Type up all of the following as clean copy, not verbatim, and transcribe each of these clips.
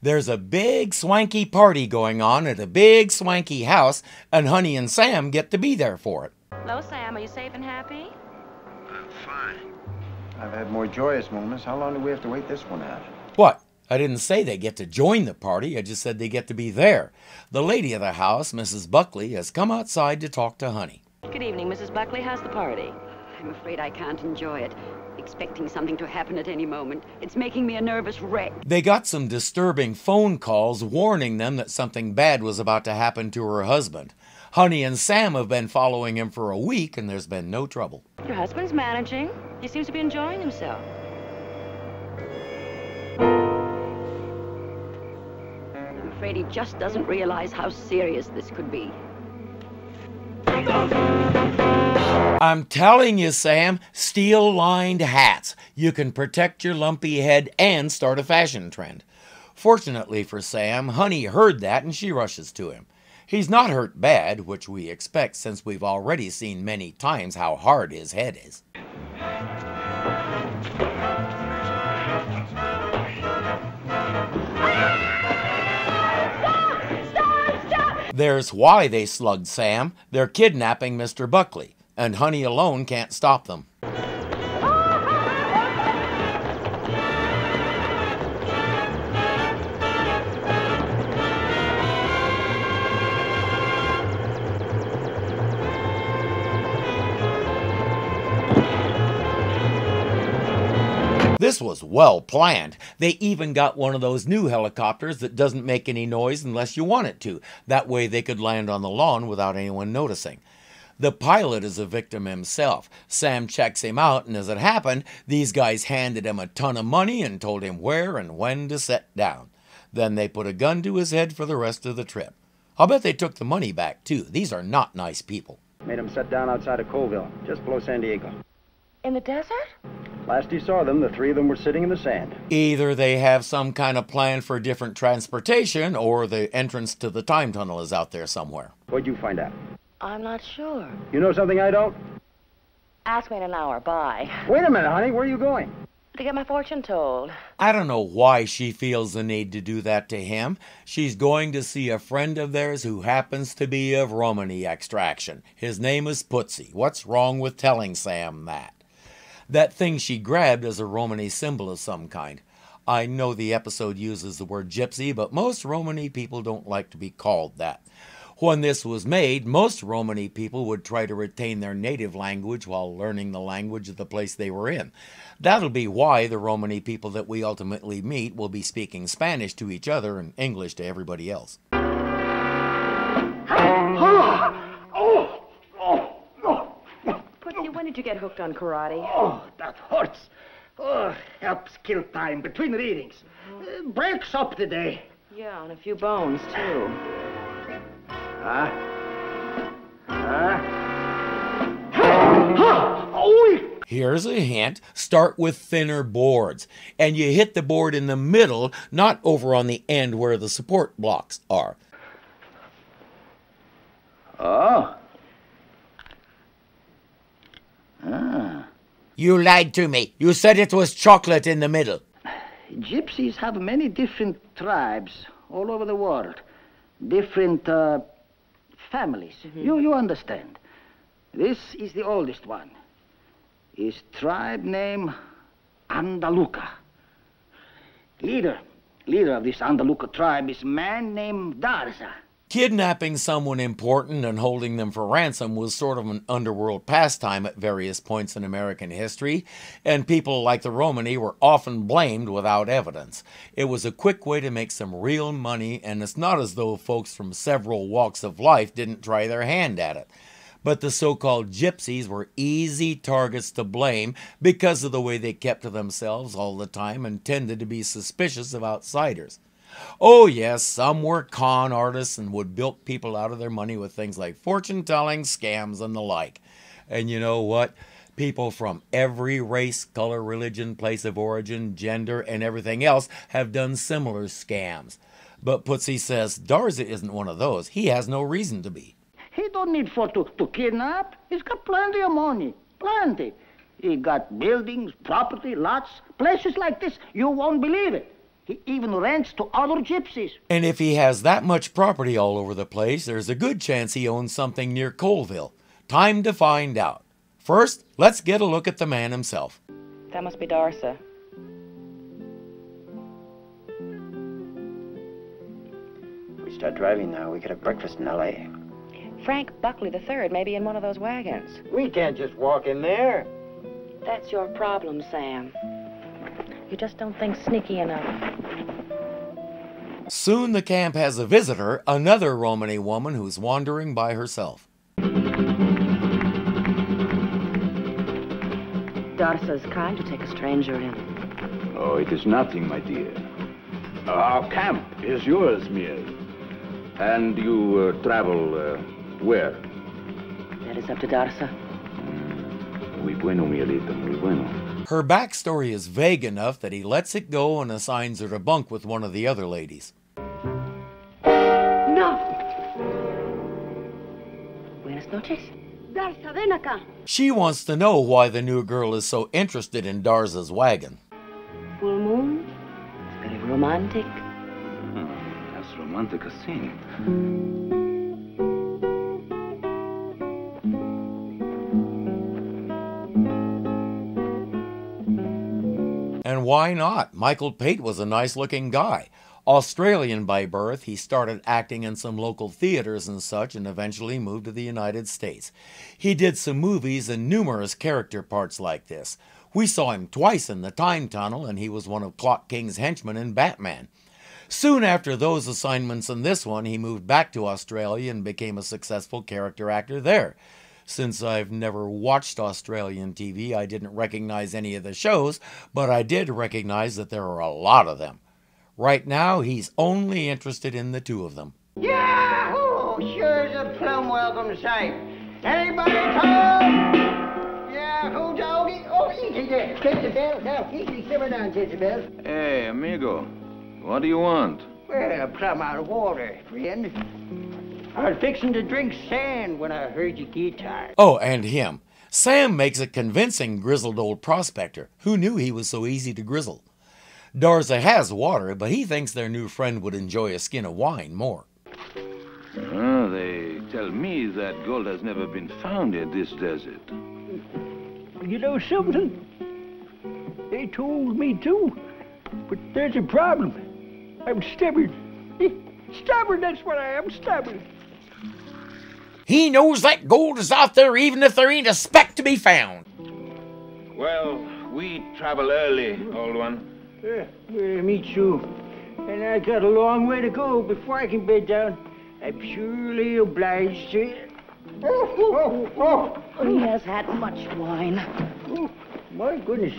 There's a big swanky party going on at a big swanky house, and Honey and Sam get to be there for it. Hello, Sam. Are you safe and happy? I'm fine. I've had more joyous moments. How long do we have to wait this one out? What? I didn't say they get to join the party. I just said they get to be there. The lady of the house, Mrs. Buckley, has come outside to talk to Honey. Good evening, Mrs. Buckley. How's the party? I'm afraid I can't enjoy it. Expecting something to happen at any moment. It's making me a nervous wreck. They got some disturbing phone calls warning them that something bad was about to happen to her husband. Honey and Sam have been following him for a week, and there's been no trouble. Your husband's managing. He seems to be enjoying himself. I'm afraid he just doesn't realize how serious this could be. I'm telling you, Sam, steel-lined hats. You can protect your lumpy head and start a fashion trend. Fortunately for Sam, Honey heard that and she rushes to him. He's not hurt bad, which we expect since we've already seen many times how hard his head is. There's why they slugged Sam. They're kidnapping Mr. Buckley, and Honey alone can't stop them. This was well planned. They even got one of those new helicopters that doesn't make any noise unless you want it to. That way they could land on the lawn without anyone noticing. The pilot is a victim himself. Sam checks him out, and as it happened, these guys handed him a ton of money and told him where and when to set down. Then they put a gun to his head for the rest of the trip. I'll bet they took the money back, too. These are not nice people. Made him set down outside of Colville, just below San Diego. In the desert? Last he saw them, the three of them were sitting in the sand. Either they have some kind of plan for different transportation, or the entrance to the time tunnel is out there somewhere. What'd you find out? I'm not sure. You know something I don't? Ask me in an hour. Bye. Wait a minute, honey. Where are you going? To get my fortune told. I don't know why she feels the need to do that to him. She's going to see a friend of theirs who happens to be of Romany extraction. His name is Putsy. What's wrong with telling Sam that? That thing she grabbed is a Romany symbol of some kind. I know the episode uses the word Gypsy, but most Romany people don't like to be called that. When this was made, most Romany people would try to retain their native language while learning the language of the place they were in. That'll be why the Romany people that we ultimately meet will be speaking Spanish to each other and English to everybody else. Putsy, when did you get hooked on karate? Oh, that hurts. Oh, helps kill time between readings. Breaks up the day. Yeah, and a few bones, too. Here's a hint. Start with thinner boards. And you hit the board in the middle, not over on the end where the support blocks are. Oh. You lied to me. You said it was chocolate in the middle. Gypsies have many different tribes all over the world. Different families. You understand. This is the oldest one. His tribe name Andaluca. Leader of this Andaluca tribe is a man named Darza. Kidnapping someone important and holding them for ransom was sort of an underworld pastime at various points in American history, and people like the Romany were often blamed without evidence. It was a quick way to make some real money, and it's not as though folks from several walks of life didn't try their hand at it. But the so-called gypsies were easy targets to blame because of the way they kept to themselves all the time and tended to be suspicious of outsiders. Oh yes, some were con artists and would bilk people out of their money with things like fortune-telling, scams, and the like. And you know what? People from every race, color, religion, place of origin, gender, and everything else have done similar scams. But Putsy says Darza isn't one of those. He has no reason to be. He don't need to kidnap. He's got plenty of money. Plenty. He got buildings, property, lots, places like this. You won't believe it. He even rents to other gypsies. And if he has that much property all over the place, there's a good chance he owns something near Colville. Time to find out. First, let's get a look at the man himself. That must be Darza. We start driving now. We could have breakfast in L.A. Frank Buckley III may be in one of those wagons. We can't just walk in there. That's your problem, Sam. You just don't think sneaky enough. Soon the camp has a visitor, another Romany woman who's wandering by herself. Darza's kind to take a stranger in. Oh, it is nothing, my dear. Our camp is yours, Miel. And you travel where? That is up to Darza. Muy bueno, Mielito, muy bueno. Her backstory is vague enough that he lets it go and assigns her to bunk with one of the other ladies. No. Buenas noches. Darza, ven acá. She wants to know why the new girl is so interested in Darza's wagon. Full moon? It's very romantic. That's romantic as sin. And why not? Michael Pate was a nice-looking guy. Australian by birth, he started acting in some local theaters and such and eventually moved to the United States. He did some movies and numerous character parts like this. We saw him twice in the Time Tunnel, and he was one of Clock King's henchmen in Batman. Soon after those assignments and this one, he moved back to Australia and became a successful character actor there. Since I've never watched Australian TV, I didn't recognize any of the shows, but I did recognize that there are a lot of them. Right now, he's only interested in the two of them. Yahoo! Sure is a plumb welcome sight. Anybody home? Yahoo, doggy. Oh, easy there. Jezebel. Now, easy. Simmer down, Jezebel. Hey, amigo. What do you want? Well, plumb out of water, friend. I was fixing to drink sand when I heard your guitar. Oh, and him. Sam makes a convincing grizzled old prospector. Who knew he was so easy to grizzle? Darza has water, but he thinks their new friend would enjoy a skin of wine more. They tell me that gold has never been found in this desert. You know something? They told me too. But there's a problem. I'm stubborn. Stubborn, that's what I am, stubborn. He knows that gold is out there even if there ain't a speck to be found. Well, we travel early, old one. Me too. And I got a long way to go before I can bed down. I'm surely obliged to you. He has had much wine. Oh, my goodness.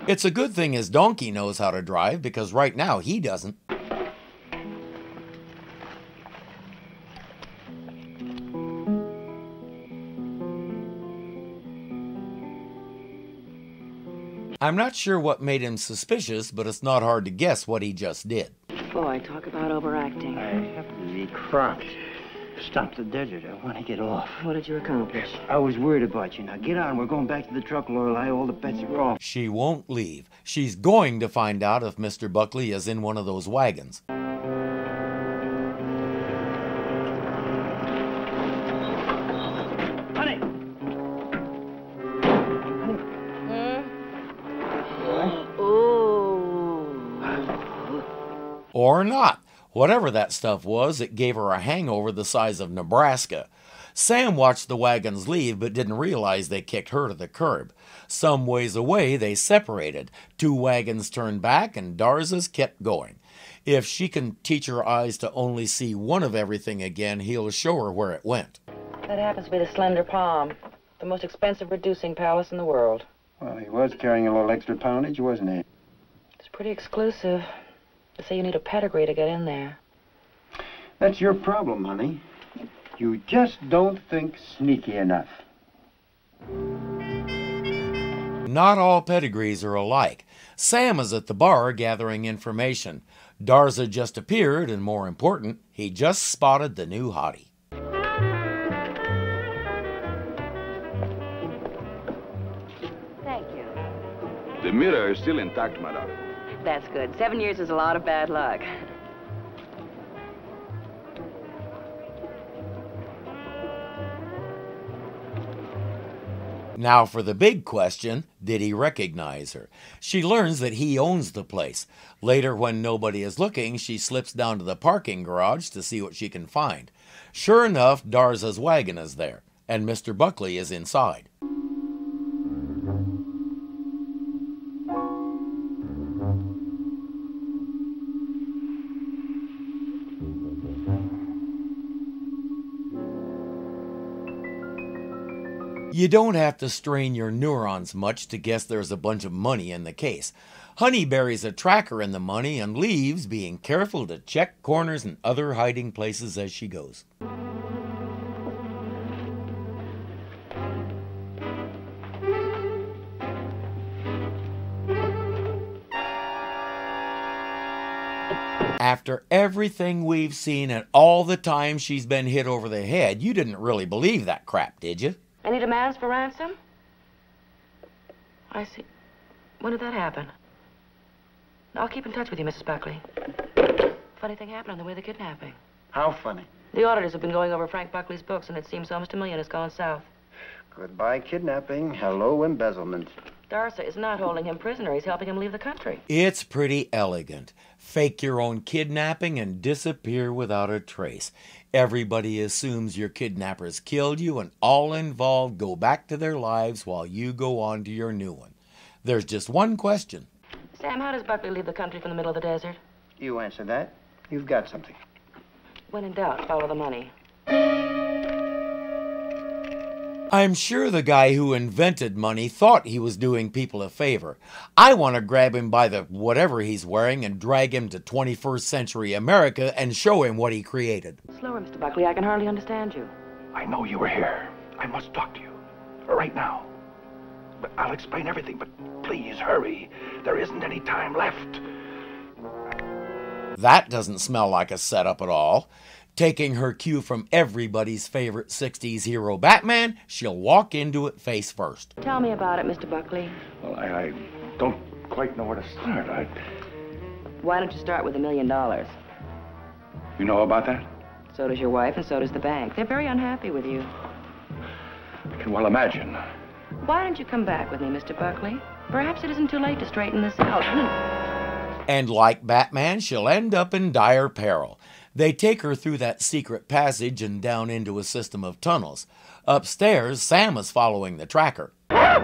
It's a good thing his donkey knows how to drive, because right now he doesn't. I'm not sure what made him suspicious, but it's not hard to guess what he just did. Boy, talk about overacting. I happen to be crocked. Stop the desert. I want to get off. What did you accomplish? I was worried about you. Now get on. We're going back to the truck, Lorelei. All the bets are off. She won't leave. She's going to find out if Mr. Buckley is in one of those wagons. Honey! Or not. Whatever that stuff was, it gave her a hangover the size of Nebraska. Sam watched the wagons leave but didn't realize they kicked her to the curb. Some ways away, they separated. Two wagons turned back and Darza's kept going. If she can teach her eyes to only see one of everything again, he'll show her where it went. That happens to be the Slender Palm, the most expensive reducing palace in the world. Well, he was carrying a little extra poundage, wasn't he? It's pretty exclusive. They say you need a pedigree to get in there. That's your problem, honey. You just don't think sneaky enough. Not all pedigrees are alike. Sam is at the bar gathering information. Darza just appeared, and more important, he just spotted the new hottie. Thank you. The mirror is still intact, madame. That's good. 7 years is a lot of bad luck. Now for the big question, did he recognize her? She learns that he owns the place. Later, when nobody is looking, she slips down to the parking garage to see what she can find. Sure enough, Darza's wagon is there, and Mr. Buckley is inside. You don't have to strain your neurons much to guess there's a bunch of money in the case. Honey buries a tracker in the money and leaves, being careful to check corners and other hiding places as she goes. After everything we've seen and all the time she's been hit over the head, you didn't really believe that crap, did you? Any demands for ransom? I see. When did that happen? I'll keep in touch with you, Mrs. Buckley. Funny thing happened on the way of the kidnapping. How funny. The auditors have been going over Frank Buckley's books, and it seems almost $1 million has gone south. Goodbye kidnapping. Hello embezzlement. Darza is not holding him prisoner. He's helping him leave the country. It's pretty elegant. Fake your own kidnapping and disappear without a trace. Everybody assumes your kidnappers killed you, and all involved go back to their lives while you go on to your new one. There's just one question. Sam, how does Buckley leave the country from the middle of the desert? You answer that. You've got something. When in doubt, follow the money. I'm sure the guy who invented money thought he was doing people a favor. I want to grab him by the whatever he's wearing and drag him to 21st century America and show him what he created. Slower, Mr. Buckley. I can hardly understand you. I know you were here. I must talk to you. Right now. But I'll explain everything, but please hurry. There isn't any time left. That doesn't smell like a setup at all. Taking her cue from everybody's favorite 60s hero Batman, she'll walk into it face first. Tell me about it, Mr. Buckley. Well, I don't quite know where to start. Why don't you start with $1 million? You know about that? So does your wife, and so does the bank. They're very unhappy with you. I can well imagine. Why don't you come back with me, Mr. Buckley? Perhaps it isn't too late to straighten this out. And like Batman, she'll end up in dire peril. They take her through that secret passage and down into a system of tunnels. Upstairs, Sam is following the tracker. I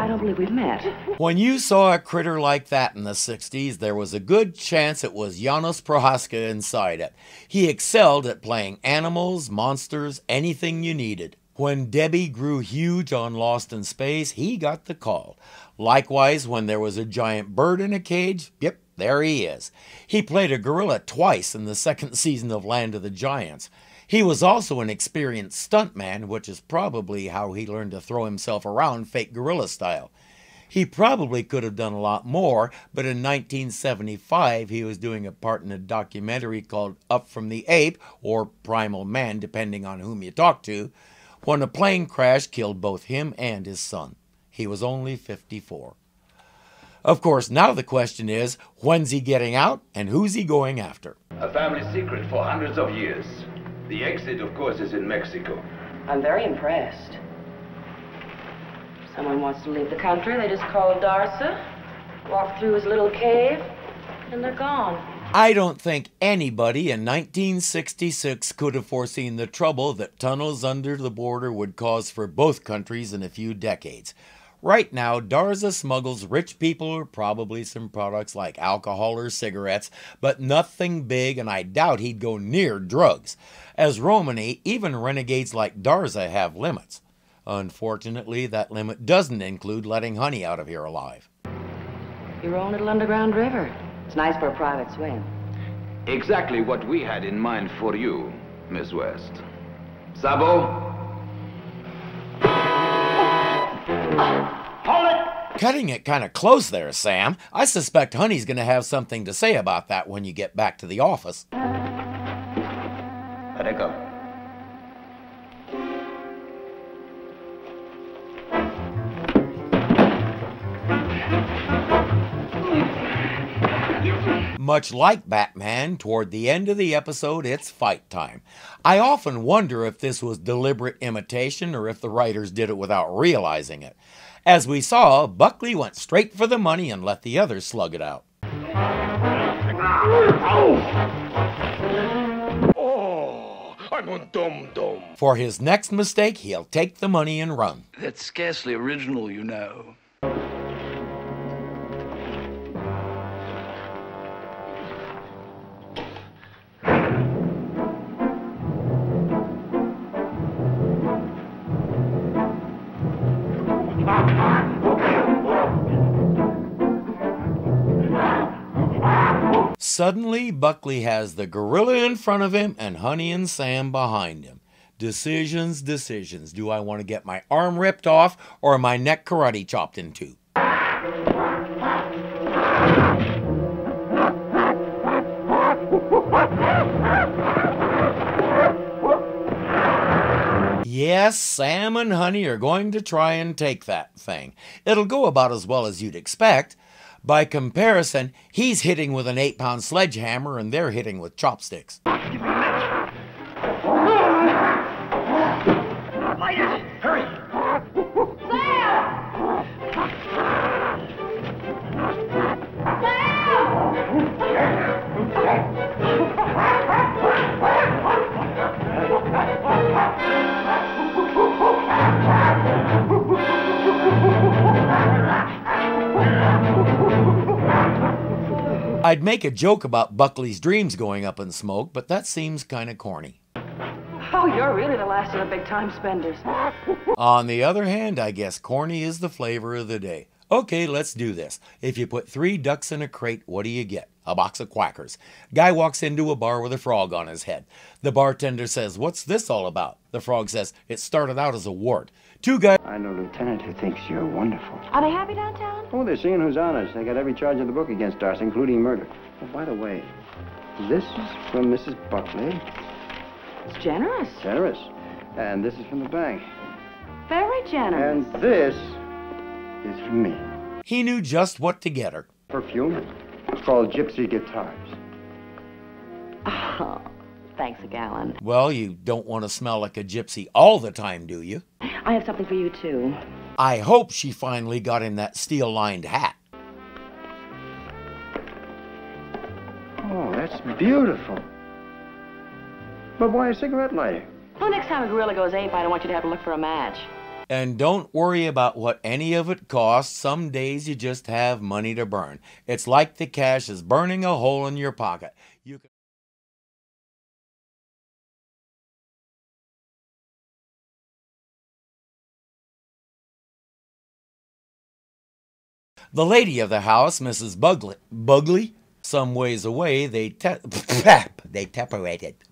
don't believe we've met. When you saw a critter like that in the 60s, there was a good chance it was Janos Prohaska inside it. He excelled at playing animals, monsters, anything you needed. When Debbie grew huge on Lost in Space, he got the call. Likewise, when there was a giant bird in a cage, yep, there he is. He played a gorilla twice in the second season of Land of the Giants. He was also an experienced stuntman, which is probably how he learned to throw himself around fake gorilla style. He probably could have done a lot more, but in 1975 he was doing a part in a documentary called Up from the Ape, or Primal Man, depending on whom you talk to, when a plane crash killed both him and his son. He was only 54. Of course, now the question is, when's he getting out and who's he going after? A family secret for hundreds of years. The exit, of course, is in Mexico. I'm very impressed. Someone wants to leave the country, they just call Darza, walk through his little cave, and they're gone. I don't think anybody in 1966 could have foreseen the trouble that tunnels under the border would cause for both countries in a few decades. Right now, Darza smuggles rich people or probably some products like alcohol or cigarettes, but nothing big, and I doubt he'd go near drugs. As Romany, even renegades like Darza have limits. Unfortunately, that limit doesn't include letting Honey out of here alive. Your own little underground river. It's nice for a private swim. Exactly what we had in mind for you, Miss West. Sabo? Hold it! Cutting it kind of close there, Sam. I suspect Honey's going to have something to say about that when you get back to the office. Let her go. Much like Batman, toward the end of the episode, it's fight time. I often wonder if this was deliberate imitation or if the writers did it without realizing it. As we saw, Buckley went straight for the money and let the others slug it out. Oh, I'm a dum-dum. For his next mistake, he'll take the money and run. That's scarcely original, you know. Suddenly, Buckley has the gorilla in front of him and Honey and Sam behind him. Decisions, decisions. Do I want to get my arm ripped off or my neck karate chopped in two? Yes, Sam and Honey are going to try and take that thing. It'll go about as well as you'd expect. By comparison, he's hitting with an 8-pound sledgehammer and they're hitting with chopsticks. Give me a match. Light it! Hurry! I'd make a joke about Buckley's dreams going up in smoke, but that seems kind of corny. Oh, you're really the last of the big-time spenders. On the other hand, I guess corny is the flavor of the day. Okay, let's do this. If you put 3 ducks in a crate, what do you get? A box of quackers. Guy walks into a bar with a frog on his head. The bartender says, "What's this all about?" The frog says, "It started out as a wart." 2 guys... I know a lieutenant who thinks you're wonderful. Are they happy downtown? Oh, they're seeing who's honest. They got every charge in the book against Darza, including murder. Oh, by the way, this is from Mrs. Buckley. It's generous. Generous. And this is from the bank. Very generous. And this is from me. He knew just what to get her. Perfume. It's called Gypsy Guitars. Oh, thanks a gallon. Well, you don't want to smell like a gypsy all the time, do you? I have something for you, too. I hope she finally got him that steel-lined hat. Oh, that's beautiful. But why a cigarette lighter? Well, next time a gorilla goes ape, I don't want you to have to look for a match. And don't worry about what any of it costs. Some days you just have money to burn. It's like the cash is burning a hole in your pocket. You can... The lady of the house, Mrs. Bugley, some ways away, they separated.